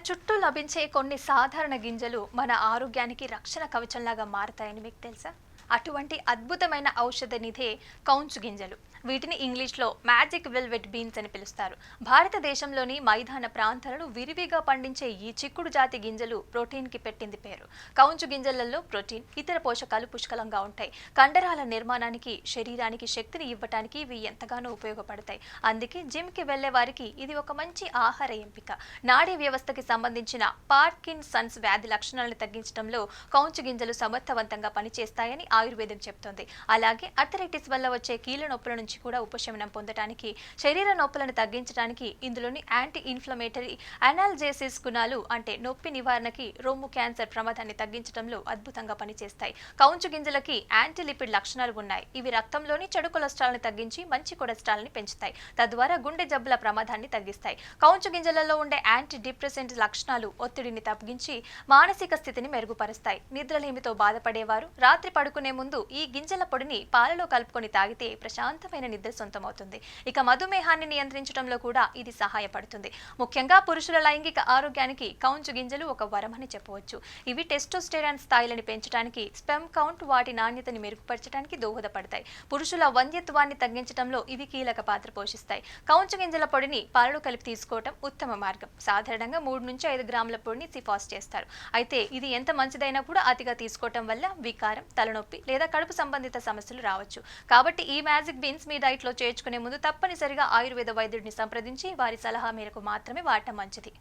చుట్టూ లభించే కొన్ని సాధారణ గింజలు మన ఆరోగ్యానికి రక్షణ కవచంలాగా మారతాయని మీకు తెలుసా? అటువంటి అద్భుతమైన ఔషధ నిధే కౌంచు గింజలు. వీటిని ఇంగ్లీష్లో మ్యాజిక్ వెల్వెట్ బీన్స్ అని పిలుస్తారు. భారతదేశంలోని మైదాన ప్రాంతాలను విరివిగా పండించే ఈ చిక్కుడు జాతి గింజలు ప్రోటీన్కి పెట్టింది పేరు. కౌంచు గింజలలో ప్రోటీన్, ఇతర పోషకాలు పుష్కలంగా ఉంటాయి. కండరాల నిర్మాణానికి, శరీరానికి శక్తిని ఇవ్వటానికి ఇవి ఎంతగానో ఉపయోగపడతాయి. అందుకే జిమ్కి వెళ్లే వారికి ఇది ఒక మంచి ఆహార ఎంపిక. నాడీ వ్యవస్థకి సంబంధించిన పార్కిన్సన్స్ వ్యాధి లక్షణాలను తగ్గించడంలో కౌంచు గింజలు సమర్థవంతంగా పనిచేస్తాయని ఆయుర్వేదం చెప్తోంది. అలాగే అర్థరైటిస్ వల్ల వచ్చే కీళ్ళ నొప్పుల నుంచి కూడా ఉపశమనం పొందడానికి, శరీర నొప్పులను తగ్గించడానికి ఇందులోని యాంటీ ఇన్ఫ్లమేటరీ అనాల్జేసిస్ గుణాలు అంటే నొప్పి నివారణకి, రొమ్ము క్యాన్సర్ ప్రమాదాన్ని తగ్గించడంలో అద్భుతంగా పనిచేస్తాయి. కౌంచు గింజలకి యాంటీ లిపిడ్ లక్షణాలు ఉన్నాయి. ఇవి రక్తంలోని చెడు కొలెస్ట్రాల్ని తగ్గించి మంచి కొలెస్ట్రాల్ని పెంచుతాయి. తద్వారా గుండె జబ్బుల ప్రమాదాన్ని తగ్గిస్తాయి. కౌంచు గింజలలో ఉండే యాంటీ డిప్రెసెంట్ లక్షణాలు ఒత్తిడిని తగ్గించి మానసిక స్థితిని మెరుగుపరుస్తాయి. నిద్రలేమితో బాధపడేవారు రాత్రి పడుకునే ముందు ఈ గింజల పొడిని పాలలో కలుపుకొని తాగితే ప్రశాంతమైన నిద్ర సొంతమవుతుంది. ఇక మధుమేహాన్ని నియంత్రించడంలో కూడా ఇది సహాయపడుతుంది. ముఖ్యంగా పురుషుల లైంగిక ఆరోగ్యానికి కౌంచు గింజలు ఒక వరమని చెప్పవచ్చు. ఇవి టెస్టోస్టెరాన్ స్థాయిలను పెంచడానికి, స్పెర్మ్ కౌంట్ వాటి నాణ్యతని మెరుగుపరచడానికి దోహదపడతాయి. పురుషుల వంధ్యత్వాన్ని తగ్గించడంలో ఇవి కీలక పాత్ర పోషిస్తాయి. కౌంచు గింజల పొడిని పాలలో కలిపి తీసుకోవటం ఉత్తమ మార్గం. సాధారణంగా 3 నుంచి 5 గ్రాముల పొడిని సిఫార్సు చేస్తారు. అయితే ఇది ఎంత మంచిదైనా కూడా అతిగా తీసుకోవటం వల్ల వికారం, తలనొప్పి లేదా కడుపు సంబంధిత సమస్యలు రావచ్చు. కాబట్టి ఈ మ్యాజిక్ బీన్స్ మీ డైట్ లో చేర్చుకునే ముందు తప్పనిసరిగా ఆయుర్వేద వైద్యుడిని సంప్రదించి వారి సలహా మేరకు మాత్రమే వాడటం మంచిది.